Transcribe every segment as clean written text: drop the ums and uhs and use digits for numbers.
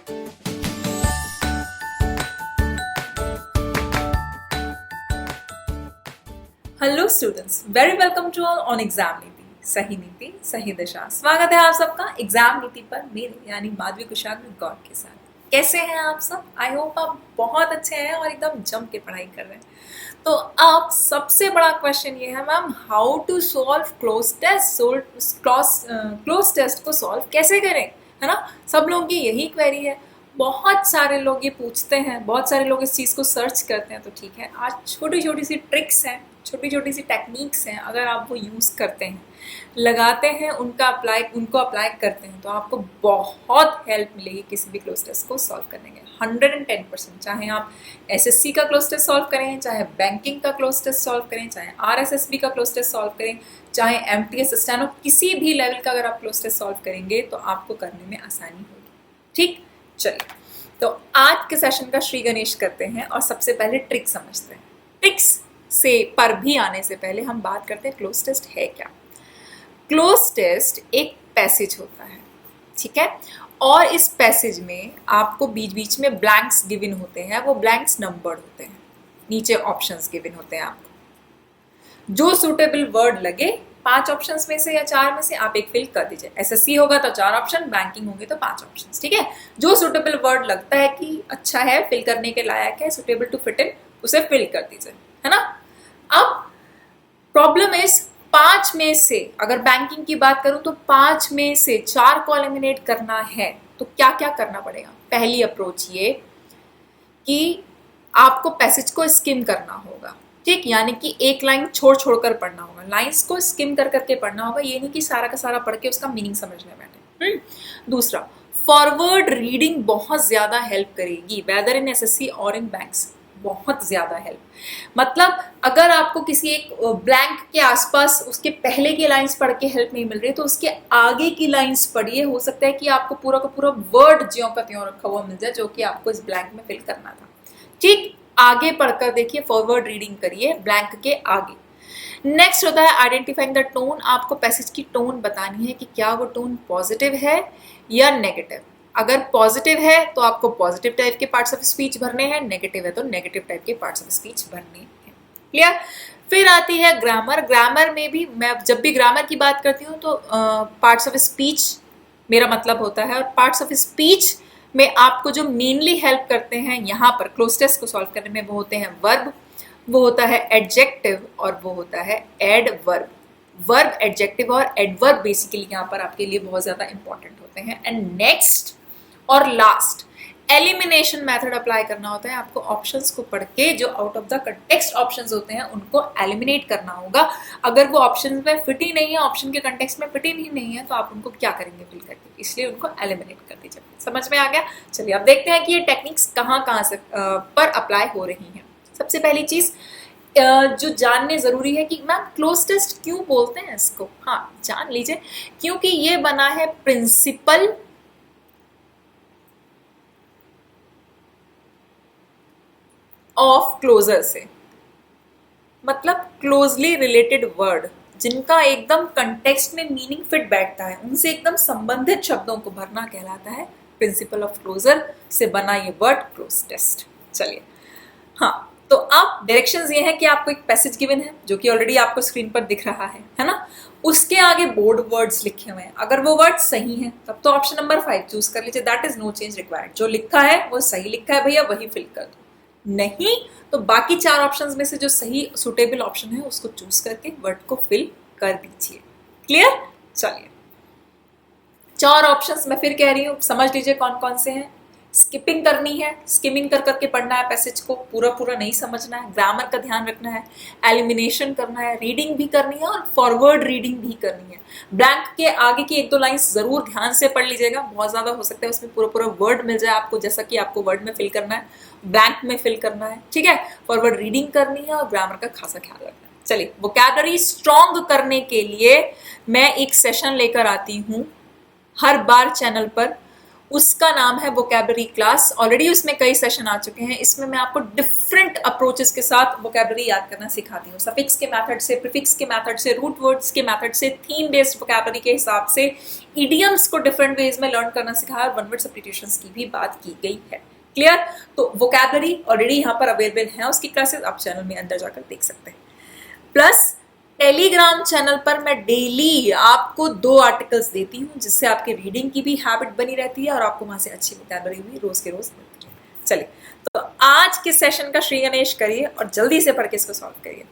Hello students, very welcome to all on exam Niti. सही नीति सही दिशा। स्वागत है आप सबका एग्जाम नीति पर मेरे यानी माधवी कुशाल गौर के साथ। कैसे हैं आप सब? आई होप आप बहुत अच्छे हैं और एकदम जम के पढ़ाई कर रहे हैं। तो अब सबसे बड़ा क्वेश्चन ये है ma'am, how to solve cloze test. Cloze test को सॉल्व कैसे करें, है ना? सब लोगों की यही क्वेरी है। बहुत सारे लोग ये पूछते हैं, बहुत सारे लोग इस चीज़ को सर्च करते हैं। तो ठीक है, आज छोटी छोटी सी ट्रिक्स हैं, छोटी छोटी सी टेक्निक्स हैं। अगर आप वो यूज़ करते हैं, लगाते हैं, उनको अप्लाई करते हैं तो आपको बहुत हेल्प मिलेगी किसी भी क्लोज टेस्ट को सॉल्व करने के। 110%। चाहे आप एसएससी का क्लोज टेस्ट सॉल्व करें, चाहे बैंकिंग का क्लोज टेस्ट सॉल्व करें, चाहे आरएसएसबी का क्लोज टेस्ट सॉल्व करें, चाहे एमटीएस स्टेनो, किसी भी लेवल का अगर आप क्लोज टेस्ट सॉल्व करेंगे तो आपको करने में आसानी होगी। ठीक, चलिए तो आज के सेशन का श्री गणेश करते हैं और सबसे पहले ट्रिक समझते हैं। ट्रिक्स से पर भी आने से पहले हम बात करते हैं क्लोज टेस्ट है क्या। क्लोज टेस्ट एक पैसेज होता है, ठीक है, और इस पैसेज में आपको बीच बीच में ब्लैंक्स गिवन होते हैं। वो ब्लैंक्स नंबर्ड होते हैं, नीचे ऑप्शंस गिवन होते हैं। आपको जो सूटेबल वर्ड लगे 5 ऑप्शंस में से या 4 में से आप एक फिल कर दीजिए। एसएससी होगा तो 4 ऑप्शन, बैंकिंग होंगे तो 5 ऑप्शंस, ठीक है। जो सूटेबल वर्ड लगता है कि अच्छा है, फिल करने के लायक है, सुटेबल टू फिट इन, उसे फिल कर दीजिए, है ना। अब प्रॉब्लम इज 5 में से, अगर बैंकिंग की बात करूं तो 5 में से 4 को एलिमिनेट करना है तो क्या क्या करना पड़ेगा। पहली अप्रोच ये कि आपको पैसेज को स्किम करना होगा, ठीक, यानी कि एक लाइन छोड़ छोड़ कर पढ़ना होगा। लाइंस को स्किम कर करके पढ़ना होगा, ये नहीं कि सारा का सारा पढ़ के उसका मीनिंग समझने बैठे। दूसरा, फॉरवर्ड रीडिंग बहुत ज्यादा हेल्प करेगी, वेदर इन एसएससी और इन बैंक्स, बहुत ज्यादा हेल्प। मतलब अगर आपको किसी एक ब्लैंक के आसपास उसके पहले की लाइंस पढ़ के हेल्प नहीं मिल रही तो उसके आगे की लाइंस पढ़िए। हो सकता है कि आपको पूरा का पूरा वर्ड ज्यों का त्यों रखा हुआ मिल जाए जो कि आपको इस ब्लैंक में फिल करना था। ठीक, आगे पढ़कर देखिए, फॉरवर्ड रीडिंग करिए ब्लैंक के आगे। नेक्स्ट होता है आइडेंटिफाइंग द टोन। आपको पैसेज की टोन बतानी है कि क्या वो टोन पॉजिटिव है या नेगेटिव। अगर पॉजिटिव है तो आपको पॉजिटिव टाइप के पार्ट्स ऑफ स्पीच भरने हैं, नेगेटिव है तो नेगेटिव टाइप के पार्ट्स ऑफ स्पीच भरने हैं। क्लियर? फिर आती है ग्रामर। ग्रामर में भी मैं जब भी ग्रामर की बात करती हूँ तो पार्ट्स ऑफ स्पीच मेरा मतलब होता है, और पार्ट्स ऑफ स्पीच में आपको जो मेनली हेल्प करते हैं यहाँ पर क्लोज टेस्ट को सॉल्व करने में, वो होते हैं वर्ब, वो होता है एडजेक्टिव और वो होता है एडवर्ब। वर्ब, एडजेक्टिव और एडवर्ब बेसिकली यहाँ पर आपके लिए बहुत ज्यादा इंपॉर्टेंट होते हैं। एंड नेक्स्ट और लास्ट, एलिमिनेशन मेथड अप्लाई करना होता है। आपको ऑप्शंस को पढ़ के जो out of the context options होते हैं उनको एलिमिनेट करना होगा। अगर वो ऑप्शन में फिट ही नहीं है, ऑप्शन के कंटेक्स्ट में फिट ही नहीं है, तो आप उनको क्या करेंगे फिल करके, इसलिए उनको एलिमिनेट कर दीजिए। समझ में आ गया? चलिए अब देखते हैं कि ये टेक्निक्स कहाँ कहाँ से पर अप्लाई हो रही हैं। सबसे पहली चीज जो जानने जरूरी है कि मैम क्लोज टेस्ट क्यों बोलते हैं इसको। हाँ, जान लीजिए, क्योंकि ये बना है प्रिंसिपल ऑफ क्लोजर से। मतलब क्लोजली रिलेटेड वर्ड जिनका एकदम कंटेक्स्ट में मीनिंग फिट बैठता है, उनसे एकदम संबंधित शब्दों को भरना कहलाता है प्रिंसिपल ऑफ क्लोजर से बना ये वर्ड क्लोज टेस्ट। चलिए, हाँ, तो आप डायरेक्शंस ये है कि आपको एक पैसेज गिवन है जो कि ऑलरेडी आपको स्क्रीन पर दिख रहा है ना। उसके आगे बोर्ड वर्ड्स लिखे हुए हैं। अगर वो वर्ड सही है तब तो ऑप्शन नंबर 5 चूज कर लीजिए, that is no change required. जो लिखा है वो सही लिखा है भैया, वही फिल कर दो। नहीं तो बाकी 4 ऑप्शंस में से जो सही सुटेबल ऑप्शन है उसको चूज करके वर्ड को फिल कर दीजिए। क्लियर? चलिए, 4 ऑप्शंस मैं फिर कह रही हूँ, समझ लीजिए कौन कौन से हैं। स्किपिंग करनी है, स्किमिंग कर करके पढ़ना है पैसेज को, पूरा पूरा नहीं समझना है। ग्रामर का ध्यान रखना है, एलिमिनेशन करना है, रीडिंग भी करनी है और फॉरवर्ड रीडिंग भी करनी है। ब्लैंक के आगे की 1-2 लाइंस जरूर ध्यान से पढ़ लीजिएगा, बहुत ज्यादा हो सकता है उसमें पूरा पूरा वर्ड मिल जाए आपको, जैसा कि आपको वर्ड में फिल करना है, ब्लैंक में फिल करना है, ठीक है। फॉरवर्ड रीडिंग करनी है और ग्रामर का खासा ख्याल रखना है। चलिए, वोकैबुलरी स्ट्रॉन्ग करने के लिए मैं एक सेशन लेकर आती हूँ हर बार चैनल पर। उसका नाम है वोकैबुलरी क्लास। ऑलरेडी उसमें कई सेशन आ चुके हैं। इसमें मैं आपको डिफरेंट अप्रोचेस के साथ वोकैबुलरी याद करना सिखाती हूँ, सफिक्स के मेथड से, प्रीफिक्स के मेथड से, रूट वर्ड्स के मेथड से, थीम बेस्ड वोकैबुलरी के हिसाब से, इडियम्स को डिफरेंट वेज में लर्न करना सिखाया और वन वर्ड सब्स्टिट्यूशंस की भी बात की गई है। क्लियर? तो वोकैबुलरी ऑलरेडी यहाँ पर अवेलेबल है, उसकी क्लासेस आप चैनल में अंदर जाकर देख सकते हैं। प्लस टेलीग्राम चैनल पर मैं डेली आपको 2 आर्टिकल्स देती हूँ, जिससे आपकी रीडिंग की भी हैबिट बनी रहती है और आपको वहां से अच्छी वोकैबुलरी भी रोज के रोज मिलती है। चलिए, तो आज के सेशन का श्री गणेश करिए और जल्दी से पढ़ के इसको सॉल्व करिए।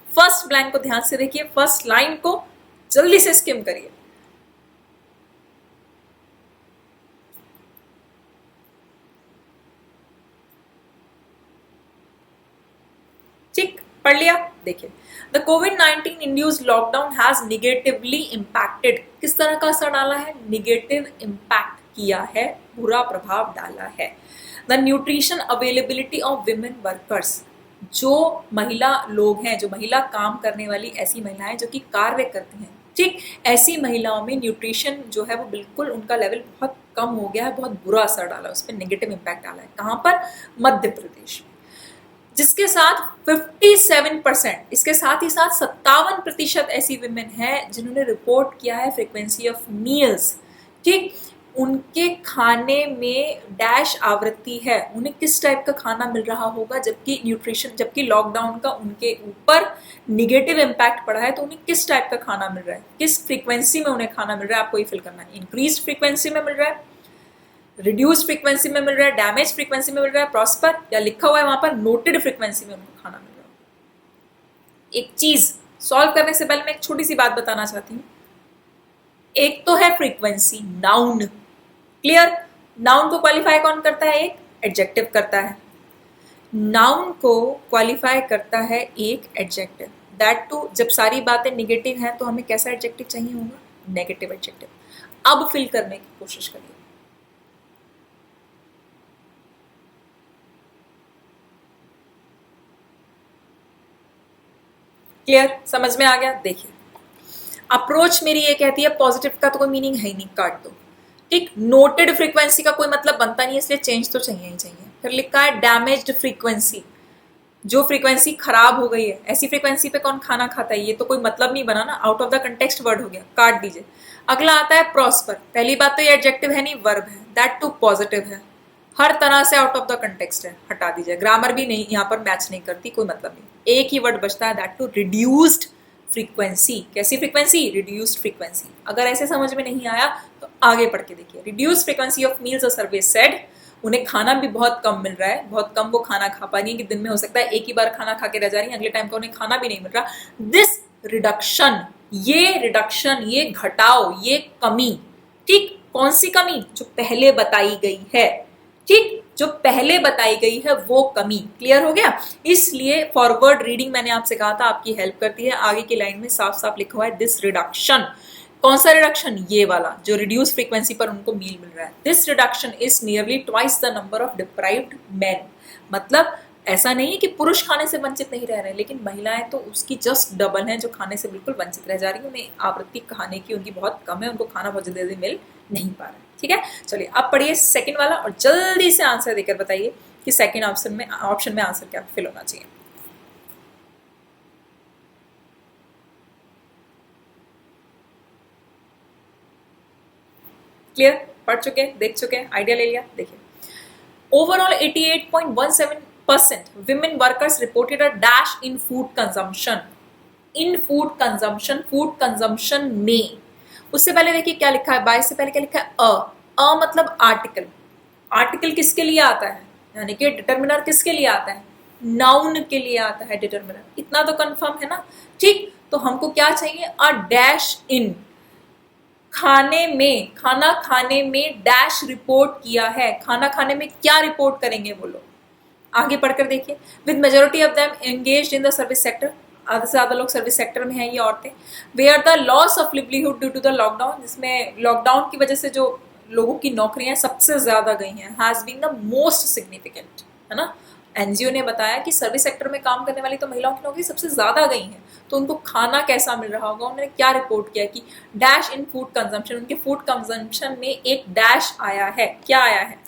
फर्स्ट ब्लैंक को ध्यान से देखिए, फर्स्ट लाइन को जल्दी से स्किम करिए। ठीक, पढ़ लिया? देखिए, the covid induced lockdown has negatively impacted, किस तरह का असर डाला है? निगेटिव इम्पैक्ट किया है, बुरा प्रभाव डाला है। The nutrition availability of women workers, जो महिला लोग हैं, जो महिला काम करने वाली ऐसी महिलाएं जो कि कार्य करती हैं, ठीक, ऐसी महिलाओं में न्यूट्रिशन जो है वो बिल्कुल उनका लेवल बहुत कम हो गया है, बहुत बुरा असर डाला है, उस पर नेगेटिव इम्पैक्ट डाला है। कहाँ पर? मध्य प्रदेश में। जिसके साथ 57%, इसके साथ ही साथ 57% ऐसी विमेन हैं जिन्होंने रिपोर्ट किया है फ्रीक्वेंसी ऑफ मील्स, ठीक, उनके खाने में डैश आवृत्ति है, उन्हें किस टाइप का खाना मिल रहा होगा, जबकि लॉकडाउन का उनके ऊपर निगेटिव इम्पैक्ट पड़ा है, तो उन्हें किस टाइप का खाना मिल रहा है, किस फ्रीक्वेंसी में उन्हें खाना मिल रहा है, आपको ये फिल करना है। इंक्रीज फ्रीक्वेंसी में मिल रहा है, रिड्यूस फ्रीक्वेंसी में मिल रहा है, डैमेज फ्रीक्वेंसी में मिल रहा है, प्रॉस्पर, या लिखा हुआ है वहां पर नोटेड फ्रीक्वेंसी में उनको खाना मिल रहा है। एक चीज सॉल्व करने से पहले मैं एक छोटी सी बात बताना चाहती हूँ। एक तो है फ्रीक्वेंसी, नाउन। क्लियर? नाउन को क्वालिफाई कौन करता है? एक एडजेक्टिव करता है। नाउन को क्वालिफाई करता है एक एडजेक्टिव, दैट टू जब सारी बातें निगेटिव हैं तो हमें कैसा एडजेक्टिव चाहिए होगा? Negative adjective. अब फिल करने की कोशिश करिए। क्लियर? समझ में आ गया? देखिए, अप्रोच मेरी ये कहती है पॉजिटिव का तो कोई मीनिंग है ही नहीं, काट दो। ठीक, नोटेड फ्रीक्वेंसी का कोई मतलब बनता नहीं है, इसलिए चेंज तो चाहिए ही चाहिए। फिर लिखा है डैमेज्ड फ्रीक्वेंसी, जो फ्रीक्वेंसी खराब हो गई है, ऐसी फ्रीक्वेंसी पे कौन खाना खाता है? ये तो कोई मतलब नहीं बना ना, out of the context word हो गया, काट दीजिए। अगला आता है प्रॉस्पर। पहली बात तो ये एडजेक्टिव है नहीं, वर्ब है, दैट टू पॉजिटिव है, हर तरह से आउट ऑफ द कंटेक्स्ट है, हटा दीजिए। ग्रामर भी नहीं यहाँ पर मैच नहीं करती, कोई मतलब नहीं। एक ही वर्ड बचता है, दैट टू रिड्यूस्ड फ्रीक्वेंसी। कैसी फ्रीक्वेंसी? Reduced frequency. अगर ऐसे समझ में नहीं आया तो आगे पढ़ के देखिए। Reduced frequency of meals, a survey said, उन्हें खाना भी बहुत कम मिल रहा है, बहुत कम वो खाना खा पा रही है, कि दिन में हो सकता है एक ही बार खाना खा के रह जा रही है, अगले टाइम का उन्हें खाना भी नहीं मिल रहा। दिस रिडक्शन, ये घटाव, ये कमी, ठीक, कौन सी कमी? जो पहले बताई गई है, ठीक, जो पहले बताई गई है वो कमी। क्लियर हो गया? इसलिए फॉरवर्ड रीडिंग मैंने आपसे कहा था आपकी हेल्प करती है। आगे की लाइन में साफ साफ लिखा हुआ है दिस रिडक्शन। कौन सा रिडक्शन? ये वाला, जो रिड्यूस फ्रीक्वेंसी पर उनको मील मिल रहा है। This reduction is nearly twice the number of deprived main. मतलब ऐसा नहीं है कि पुरुष खाने से वंचित नहीं रह रहे, लेकिन महिलाएं तो उसकी जस्ट डबल हैं, जो खाने से बिल्कुल वंचित रह जा रही है। उन्हें आवृत्ति खाने की उनकी बहुत कम है, उनको खाना बहुत जल्दी मिल नहीं पा रहा है। ठीक है, चलिए अब पढ़िए सेकंड वाला और जल्दी से आंसर देकर बताइए कि सेकंड ऑप्शन में आंसर क्या फिल होना चाहिए। क्लियर? पढ़ चुके, देख चुके, आइडिया ले लिया। देखिए, overall 88.17% women workers reported a dash in food consumption. In food consumption में, उससे पहले देखिए क्या लिखा है, बाय से पहले क्या लिखा है? अ मतलब आर्टिकल। आर्टिकल किसके लिए आता है? यानी कि डिटर्मिनर किसके लिए आता है? नाउन के लिए आता है डिटर्मिनर। इतना तो कंफर्म है ना? ठीक, तो हमको क्या चाहिए? अ डैश इन, खाना खाने में डैश रिपोर्ट किया है। खाना खाने में क्या रिपोर्ट करेंगे वो लोग? आगे पढ़कर देखिए, with majority of them engaged in the service sector, आधे से ज्यादा लोग सर्विस सेक्टर में हैं ये औरतें। Where the loss of livelihood due to the lockdown, जिसमें लॉकडाउन की वजह से जो लोगों की नौकरियां सबसे ज्यादा गई हैं, has been the most significant, है ना? एनजीओ ने बताया कि सर्विस सेक्टर में काम करने वाली तो महिलाओं की नौकरी सबसे ज्यादा गई है, तो उनको खाना कैसा मिल रहा होगा। उन्होंने क्या रिपोर्ट किया कि डैश इन फूड कंजम्पशन, उनके फूड कंजम्पशन में एक डैश आया है। क्या आया है,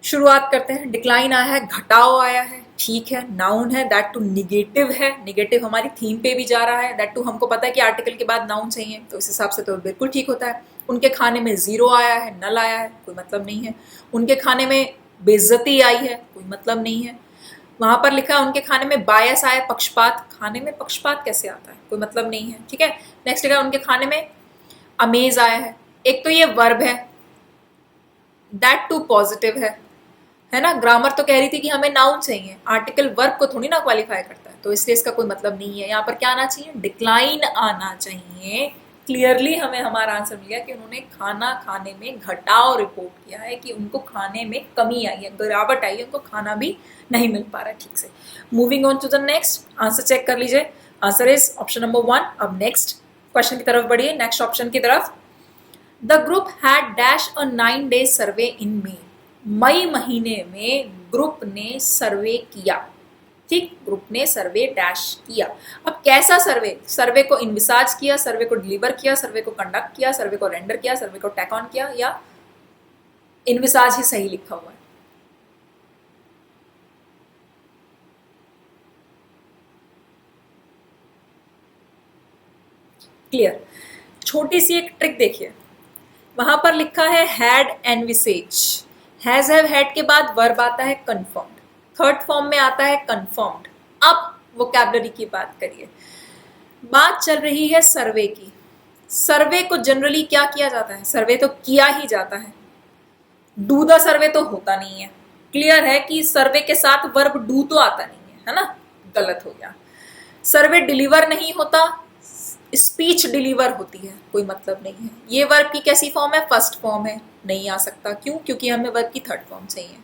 शुरुआत करते हैं। डिक्लाइन आया है, घटाव आया है, ठीक है, नाउन है, दैट टू निगेटिव है, निगेटिव हमारी थीम पे भी जा रहा है, दैट टू हमको पता है कि आर्टिकल के बाद नाउन चाहिए, तो इस हिसाब से तो बिल्कुल ठीक होता है। उनके खाने में जीरो आया है, नल आया है, कोई मतलब नहीं है। उनके खाने में बेइज्जती आई है, कोई मतलब नहीं है। वहां पर लिखा है उनके खाने में बायस आया, पक्षपात, खाने में पक्षपात कैसे आता है, कोई मतलब नहीं है, ठीक है। नेक्स्ट लिखा उनके खाने में अमेज आया है। एक तो ये वर्ब है, दैट टू पॉजिटिव है ना। ग्रामर तो कह रही थी कि हमें नाउन चाहिए, आर्टिकल वर्ब को थोड़ी ना क्वालिफाई करता है, तो इसलिए इसका कोई मतलब नहीं है। यहाँ पर क्या आना चाहिए, डिक्लाइन आना चाहिए। क्लियरली हमें हमारा आंसर मिल गया कि उन्होंने खाना खाने में घटाव रिपोर्ट किया है, कि उनको खाने में कमी आई है, गिरावट आई है, उनको खाना भी नहीं मिल पा रहा है ठीक से। Moving on to the next, answer check कर लीजिए। Answer is option number 1। अब नेक्स्ट क्वेश्चन की तरफ बढ़िए, नेक्स्ट ऑप्शन की तरफ। The group had dash a 9 days survey in May, मई महीने में ग्रुप ने सर्वे किया, ठीक, ग्रुप ने सर्वे डैश किया। अब कैसा सर्वे, सर्वे को इन्विसाज किया, सर्वे को डिलीवर किया, सर्वे को कंडक्ट किया, सर्वे को रेंडर किया, सर्वे को टैक ऑन किया, या इन्विसाज ही सही लिखा हुआ है। क्लियर, छोटी सी एक ट्रिक देखिए, वहां पर लिखा है had envisages, has have had के बाद वर्ब आता है कंफर्म्ड, थर्ड फॉर्म में आता है कंफर्म्ड। अब वोकैबुलरी की बात करिए, बात चल रही है सर्वे की। सर्वे को जनरली क्या किया जाता है, सर्वे तो किया ही जाता है, डू द सर्वे तो होता नहीं है। क्लियर है कि सर्वे के साथ वर्ब डू तो आता नहीं है ना, गलत हो गया। सर्वे डिलीवर नहीं होता, स्पीच डिलीवर होती है, कोई मतलब नहीं है। ये वर्ब की कैसी फॉर्म है, फर्स्ट फॉर्म है, नहीं आ सकता, क्यों, क्योंकि हमें वर्ब की थर्ड फॉर्म चाहिए।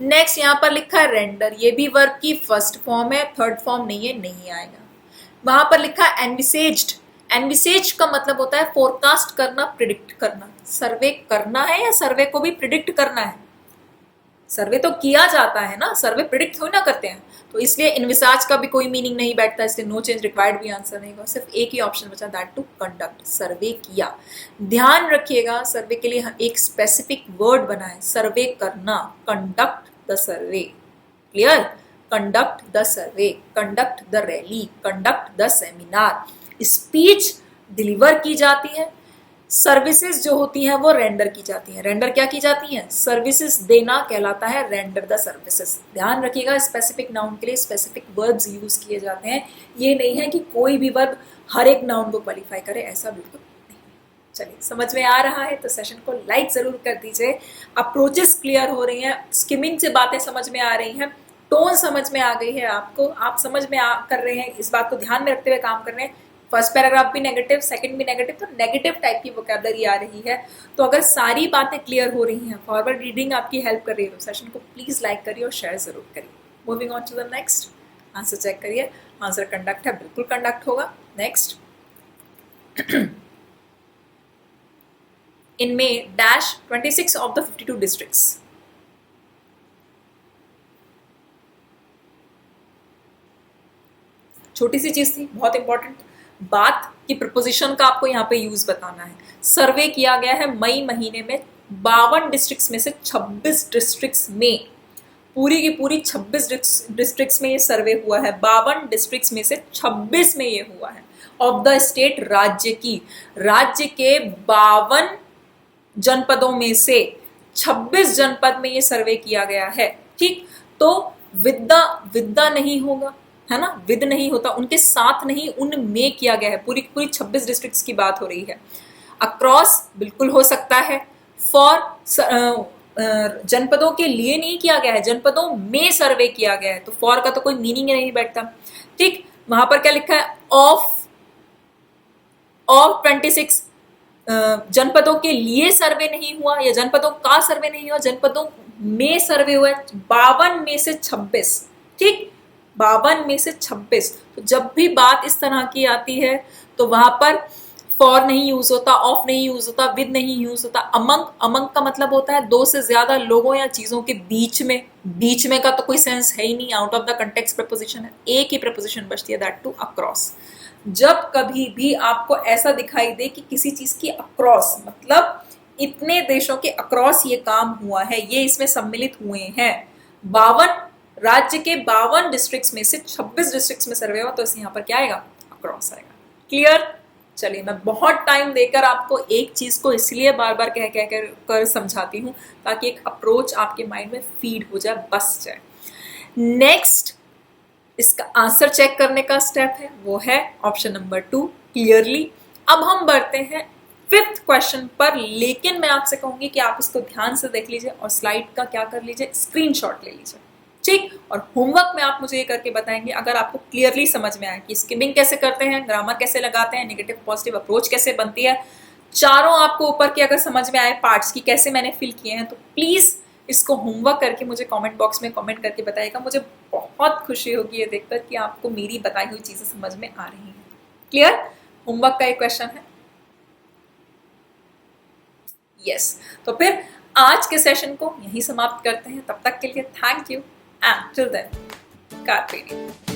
नेक्स्ट यहाँ पर लिखा है रेंडर, ये भी वर्ब की फर्स्ट फॉर्म है, थर्ड फॉर्म नहीं है, नहीं आएगा। वहां पर लिखा है एनविसेज्ड, एनविसेज का मतलब होता है फोरकास्ट करना, प्रिडिक्ट करना। सर्वे करना है या सर्वे को भी प्रिडिक्ट करना है, सर्वे तो किया जाता है ना, सर्वे प्रिडिक्ट थोड़ी ना करते हैं, तो इसलिए इन्विसाज का भी कोई मीनिंग नहीं बैठता, इसलिए नो चेंज रिक्वायर्ड भी आंसर नहीं होगा। सिर्फ एक ही ऑप्शन बचा, दैट टू कंडक्ट, सर्वे किया। ध्यान रखिएगा सर्वे के लिए एक स्पेसिफिक वर्ड बना है, सर्वे करना, conduct the survey. Clear, conduct the survey, conduct the rally, conduct the seminar. Speech deliver की जाती है, सर्विसेज जो होती हैं वो रेंडर की जाती हैं। रेंडर क्या की जाती हैं, सर्विसेज देना कहलाता है रेंडर द सर्विसेज। ध्यान रखिएगा स्पेसिफिक नाउन के लिए स्पेसिफिक वर्ब्स यूज किए जाते हैं, ये नहीं है कि कोई भी वर्ब हर एक नाउन को क्वालिफाई करे, ऐसा बिल्कुल नहीं। चलिए, समझ में आ रहा है तो सेशन को लाइक जरूर कर दीजिए। अप्रोचेस क्लियर हो रही हैं, स्किमिंग से बातें समझ में आ रही हैं, टोन समझ में आ गई है आपको, आप समझ में कर रहे हैं, इस बात को ध्यान में रखते हुए काम कर रहे हैं। फर्स्ट पैराग्राफ भी नेगेटिव, सेकंड भी नेगेटिव, तो नेगेटिव टाइप की वोकैबुलरी आ रही है। तो अगर सारी बातें क्लियर हो रही हैं, फॉरवर्ड रीडिंग आपकी हेल्प कर रही है, तो सेशन को प्लीज लाइक करिए और शेयर जरूर करिए। Moving on to the next, answer check करिए। आंसर कंडक्ट है, बिल्कुल कंडक्ट होगा। Next, in May dash 26 of the 52 districts. छोटी सी चीज थी, बहुत इंपॉर्टेंट बात की प्रपोजिशन का आपको यहाँ पे यूज बताना है। सर्वे किया गया है मई महीने में 52 डिस्ट्रिक्ट्स में से 26 डिस्ट्रिक्ट्स में, पूरी की पूरी 26 डिस्ट्रिक्ट्स में ये सर्वे हुआ है। 52 डिस्ट्रिक्ट्स में से 26 में ये हुआ है। ऑफ द स्टेट, राज्य की, राज्य के 52 जनपदों में से 26 जनपद में ये सर्वे किया गया है। ठीक, तो विद्या नहीं होगा, है ना, विद नहीं होता, उनके साथ नहीं, उनमें किया गया है। पूरी पूरी 26 डिस्ट्रिक्ट्स की बात हो रही है। अक्रॉस बिल्कुल हो सकता है, फॉर जनपदों के लिए नहीं किया गया है, जनपदों में सर्वे किया गया है, तो फॉर का तो कोई मीनिंग ही नहीं बैठता। ठीक, वहां पर क्या लिखा है, ऑफ 26 जनपदों के लिए सर्वे नहीं हुआ, या जनपदों का सर्वे नहीं हुआ, जनपदों में सर्वे हुआ। 52 में से 26, ठीक, 52 में से 26। तो जब भी बात इस तरह की आती है तो वहां पर फॉर नहीं यूज होता, ऑफ नहीं यूज होता, विद नहीं यूज होता। अमंग, अमंग का मतलब होता है दो से ज्यादा लोगों या चीजों के बीच में। बीच में का तो कोई सेंस है ही नहीं, out of the context preposition है। एक ही प्रपोजिशन बचती है, दैट टू अक्रॉस। जब कभी भी आपको ऐसा दिखाई दे कि किसी चीज की अक्रॉस, मतलब इतने देशों के अक्रॉस ये काम हुआ है, ये इसमें सम्मिलित हुए हैं, 52 राज्य के 52 डिस्ट्रिक्ट्स में से 26 डिस्ट्रिक्ट्स में सर्वे हुआ, तो इसे यहाँ पर क्या आएगा? अक्रॉस आएगा। क्लियर? चलिए, मैं बहुत टाइम देकर आपको एक चीज को इसलिए बार बार कह कह कर समझाती हूँ ताकि एक अप्रोच आपके माइंड में फीड हो जाए, बस जाए। नेक्स्ट इसका आंसर चेक करने का स्टेप है, वो है ऑप्शन नंबर 2, क्लियरली। अब हम बढ़ते हैं 5th क्वेश्चन पर, लेकिन मैं आपसे कहूंगी कि आप इसको ध्यान से देख लीजिए और स्लाइड का क्या कर लीजिए, स्क्रीनशॉट ले लीजिए, ठीक। और होमवर्क में आप मुझे ये करके बताएंगे अगर आपको क्लियरली समझ में आए कि स्किमिंग कैसे करते हैं, ग्रामर कैसे लगाते हैं, नेगेटिव पॉजिटिव अप्रोच कैसे बनती है, चारों आपको ऊपर के अगर समझ में आए पार्ट्स की कैसे मैंने फिल किए हैं, तो प्लीज इसको होमवर्क करके मुझे कमेंट बॉक्स में कमेंट करके बताइएगा। मुझे बहुत खुशी होगी ये देखकर कि आपको मेरी बताई हुई चीजें समझ में आ रही हैं। क्लियर? होमवर्क का एक क्वेश्चन है। यस, तो फिर आज के सेशन को यहीं समाप्त करते हैं। तब तक के लिए thank you and till then, carpe डियम।